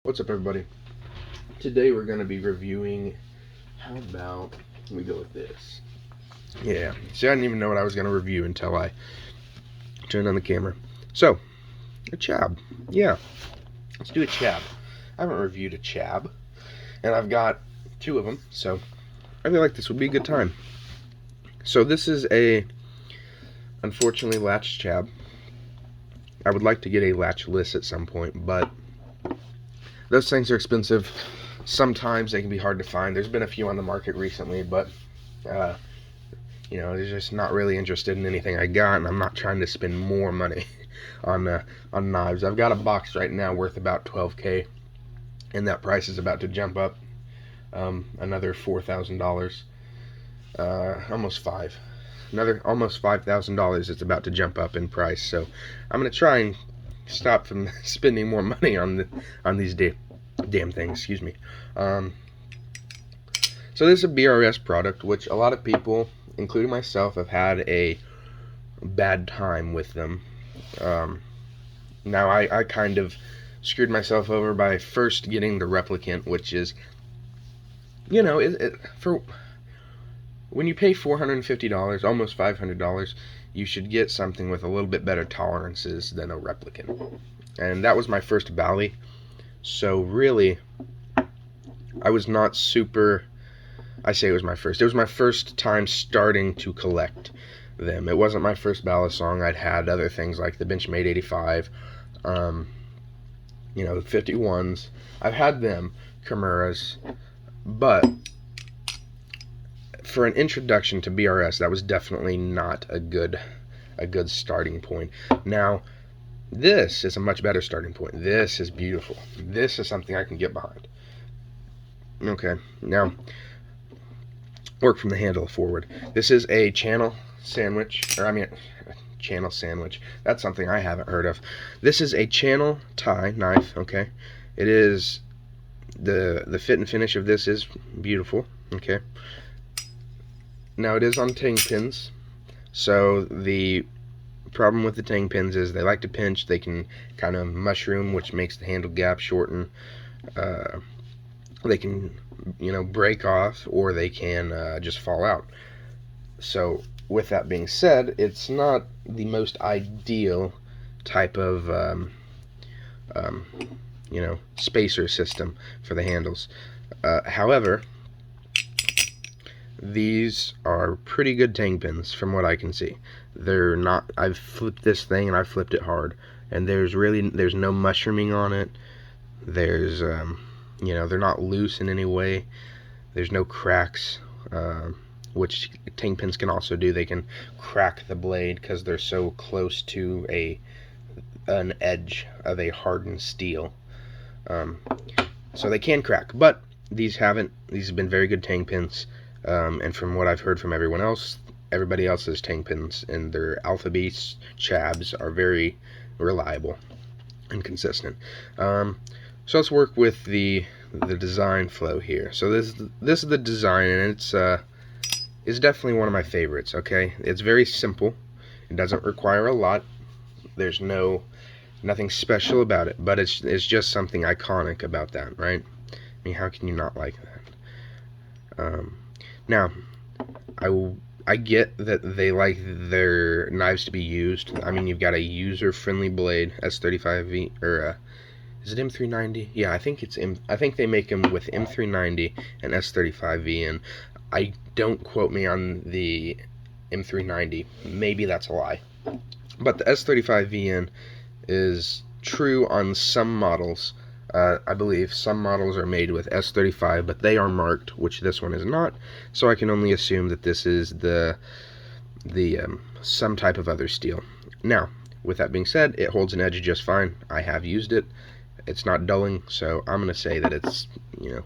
What's up, everybody? Today we're going to be reviewing, how about we go with this? Yeah, see, I didn't even know what I was going to review until I turned on the camera. So, a chab. Yeah, let's do a chab. I haven't reviewed a chab, and I've got two of them, so I feel like this would be a good time. So this is a, unfortunately, latch chab. I would like to get a latchless at some point, but those things are expensive. Sometimes they can be hard to find. There's been a few on the market recently, but they're just not really interested in anything I got, and I'm not trying to spend more money on knives. I've got a box right now worth about $12K, and that price is about to jump up another $4,000, almost five. Another almost $5,000 is about to jump up in price. So I'm gonna try and stop from spending more money on these damn things. Excuse me. So this is a BRS product, which a lot of people, including myself, have had a bad time with them. Now I kind of screwed myself over by first getting the replicant, which is, for when you pay $450, almost $500, you should get something with a little bit better tolerances than a replicant. And that was my first Bally. So really, I was not super, I say it was my first time starting to collect them. It wasn't my first Balisong. I'd had other things like the Benchmade 85, the 51s. I've had them, Kimuras, but for an introduction to BRS, that was definitely not a good starting point. Now, this is a much better starting point. This is beautiful. This is something I can get behind. Okay, now, work from the handle forward. This is a channel sandwich. That's something I haven't heard of. This is a channel tie knife, okay? It is, the fit and finish of this is beautiful, okay? Now, it is on tang pins, so the problem with the tang pins is they like to pinch. They can kind of mushroom, which makes the handle gap shorten. They can, break off, or they can just fall out. So, with that being said, it's not the most ideal type of, spacer system for the handles. However, these are pretty good tang pins from what I can see. They're not, I've flipped this thing and I've flipped it hard, and there's no mushrooming on it. There's, they're not loose in any way. There's no cracks, which tang pins can also do. They can crack the blade because they're so close to an edge of a hardened steel. So they can crack, but these haven't. These have been very good tang pins. And from what I've heard from everybody else's tang pins and their Alpha Beast chabs are very reliable and consistent. So let's work with the design flow here. So this is the design, and it's definitely one of my favorites. Okay, it's very simple. It doesn't require a lot. There's nothing special about it, but it's just something iconic about that, right? I mean, how can you not like that? Now, I get that they like their knives to be used. I mean, you've got a user-friendly blade, S35V, or is it M390? Yeah, I think they make them with M390 and S35V, and I don't quote me on the M390. Maybe that's a lie. But the S35VN is true on some models. I believe some models are made with S35, but they are marked, which this one is not. So I can only assume that this is the some type of other steel. Now, with that being said, it holds an edge just fine. I have used it. It's not dulling, so I'm gonna say that it's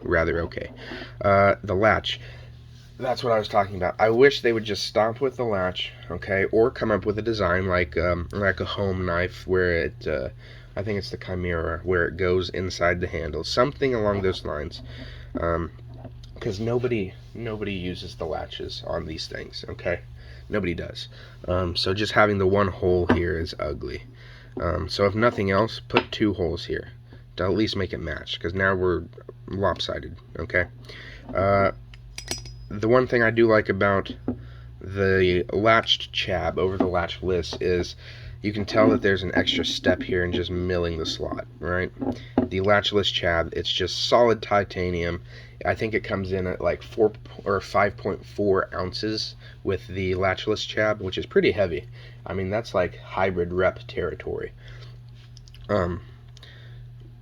rather okay. The latch. That's what I was talking about. I wish they would just stop with the latch, okay, or come up with a design like a home knife where it. I think it's the Chimera, where it goes inside the handle. Something along those lines. Because nobody uses the latches on these things, okay? Nobody does. So just having the one hole here is ugly. So if nothing else, put two holes here to at least make it match, because now we're lopsided. Okay. The one thing I do like about the latched chab over the latchless is you can tell that there's an extra step here in just milling the slot, right? The latchless chab, it's just solid titanium. I think it comes in at like 4 or 5.4 ounces with the latchless chab, which is pretty heavy. I mean, that's like hybrid rep territory.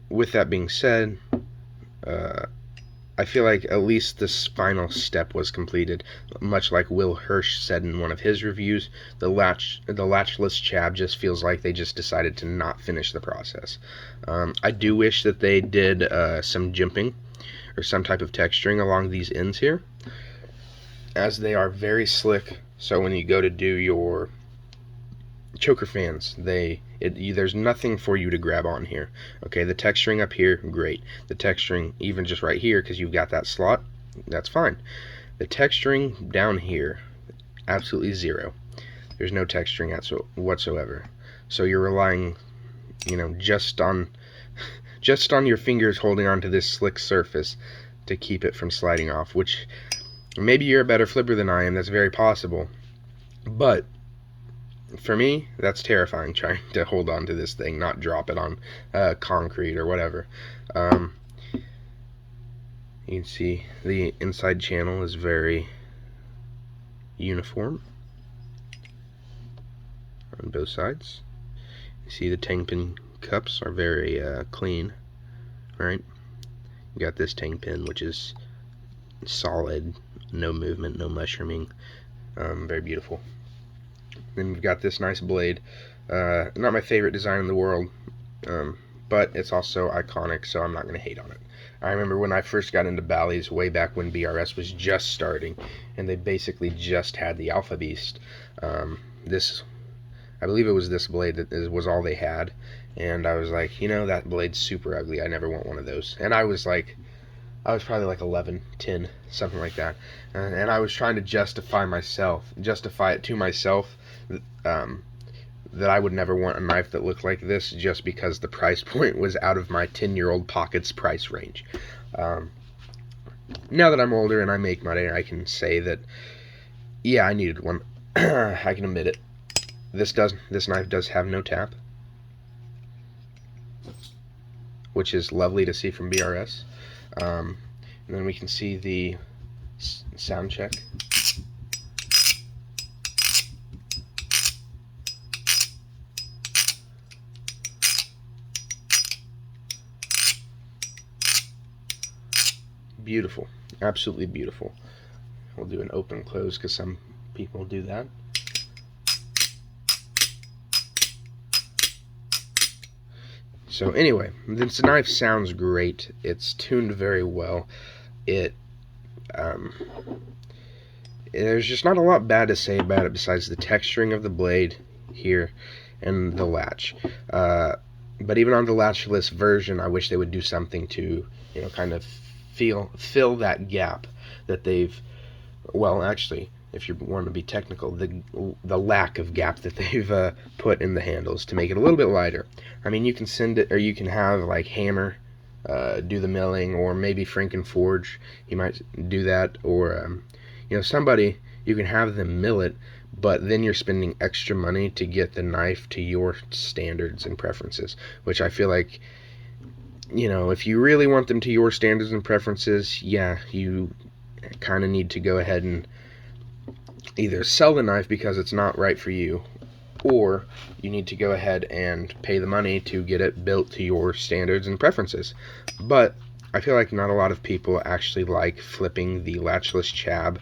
With that being said, I feel like at least this final step was completed. Much like Will Hirsch said in one of his reviews, the latchless chab just feels like they just decided to not finish the process. I do wish that they did some jimping or some type of texturing along these ends here, as they are very slick. So when you go to do your choker fans, there's nothing for you to grab on here. Okay, the texturing up here, great. The texturing even just right here, because you've got that slot, that's fine. The texturing down here, absolutely zero. There's no texturing whatsoever. So you're relying, just on your fingers holding onto this slick surface to keep it from sliding off, which maybe you're a better flipper than I am, that's very possible. But for me, that's terrifying, trying to hold on to this thing, not drop it on concrete or whatever. You can see the inside channel is very uniform on both sides. You see the tang pin cups are very clean, right? You got this tang pin, which is solid, no movement, no mushrooming, very beautiful. Then we've got this nice blade. Not my favorite design in the world, but it's also iconic, so I'm not going to hate on it. I remember when I first got into Bally's way back when BRS was just starting, and they basically just had the Alpha Beast. I believe it was this blade that was all they had, and I was like, that blade's super ugly. I never want one of those. And I was probably like 11, 10, something like that. And I was trying to justify it to myself, that I would never want a knife that looked like this, just because the price point was out of my 10-year-old pocket's price range. Now that I'm older and I make money, I can say that, yeah, I needed one. I can admit it. This knife does have no tap, which is lovely to see from BRS. And then we can see the sound check. Beautiful, absolutely beautiful. We'll do an open close because some people do that. So anyway, this knife sounds great. It's tuned very well. There's just not a lot bad to say about it besides the texturing of the blade here and the latch. But even on the latchless version, I wish they would do something to, kind of fill that gap that they've, well, actually, if you want to be technical, the lack of gap that they've put in the handles to make it a little bit lighter. I mean, you can send it, or you can have like Hammer do the milling, or maybe Frankenforge, he might do that, or somebody, you can have them mill it, but then you're spending extra money to get the knife to your standards and preferences, which I feel like, if you really want them to your standards and preferences, yeah, you kind of need to go ahead and either sell the knife because it's not right for you, or you need to go ahead and pay the money to get it built to your standards and preferences. But I feel like not a lot of people actually like flipping the latchless chab,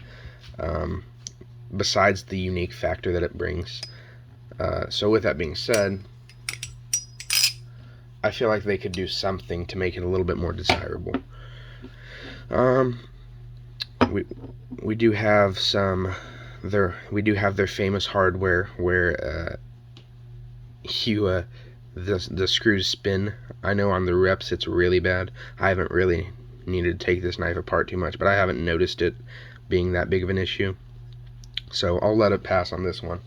besides the unique factor that it brings. So with that being said, I feel like they could do something to make it a little bit more desirable. We do have their famous hardware where the screws spin. I know on the reps it's really bad. I haven't really needed to take this knife apart too much, but I haven't noticed it being that big of an issue, so I'll let it pass on this one.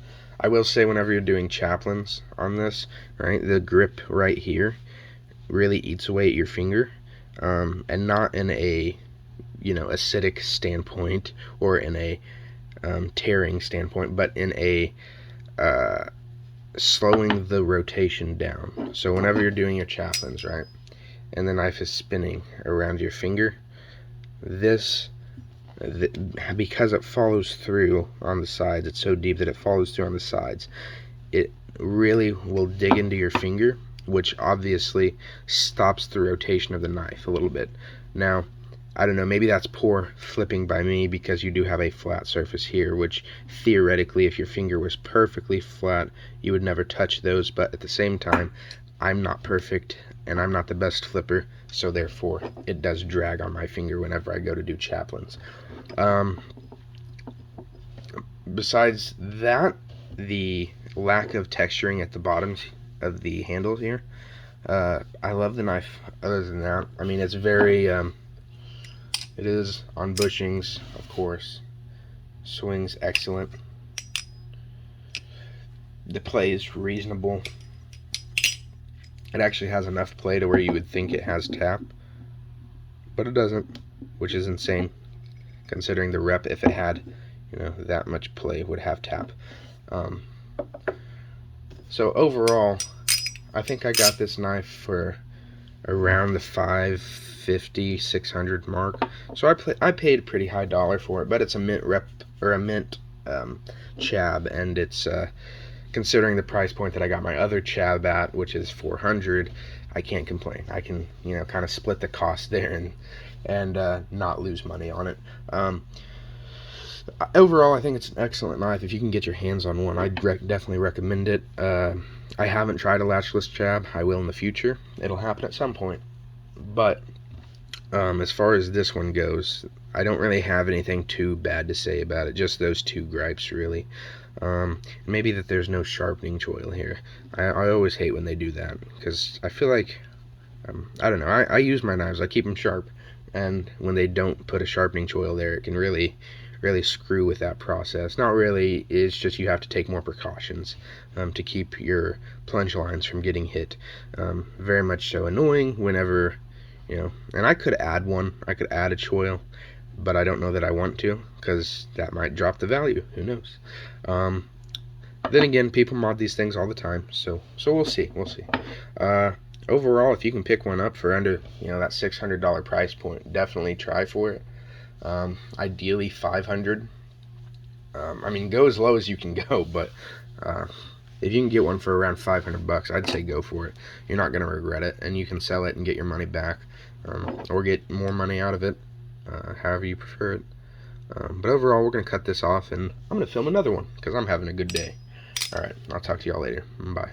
I will say, whenever you're doing chaplains on this, right, the grip right here, really eats away at your finger, and not in a acidic standpoint or in a tearing standpoint, but in a slowing the rotation down. So whenever you're doing your chaplains, right, and the knife is spinning around your finger, because it follows through on the sides, it's so deep that it follows through on the sides, it really will dig into your finger, which obviously stops the rotation of the knife a little bit. Now, I don't know, maybe that's poor flipping by me, because you do have a flat surface here, which theoretically, if your finger was perfectly flat, you would never touch those. But at the same time, I'm not perfect and I'm not the best flipper, so therefore it does drag on my finger whenever I go to do chaplains. Besides that, the lack of texturing at the bottoms of the handles here, I love the knife. Other than that, I mean, it's very it is on bushings, of course. Swings excellent. The play is reasonable. It actually has enough play to where you would think it has tap, but it doesn't, which is insane considering the rep. If it had, that much play, would have tap. So overall, I think I got this knife for around the $550, $600 mark. So I paid a pretty high dollar for it, but it's a mint chab, and it's considering the price point that I got my other chab at, which is $400, I can't complain. I can kind of split the cost there and not lose money on it. Overall, I think it's an excellent knife. If you can get your hands on one, I'd definitely recommend it. I haven't tried a latchless chab. I will in the future. It'll happen at some point. But as far as this one goes, I don't really have anything too bad to say about it. Just those two gripes, really. Maybe that there's no sharpening choil here. I always hate when they do that, because I feel like, I don't know, I use my knives, I keep them sharp, and when they don't put a sharpening choil there, it can really screw with that process. Not really, it's just you have to take more precautions to keep your plunge lines from getting hit. Very much so annoying whenever, and I could add a choil, but I don't know that I want to, because that might drop the value. Who knows? Then again, people mod these things all the time, so we'll see. Overall, if you can pick one up for under that $600 price point, definitely try for it. Ideally $500. I mean, go as low as you can go, but if you can get one for around $500, I'd say go for it. You're not going to regret it, and you can sell it and get your money back, or get more money out of it, however you prefer it. But overall, we're going to cut this off, and I'm going to film another one, because I'm having a good day. Alright, I'll talk to y'all later. Bye.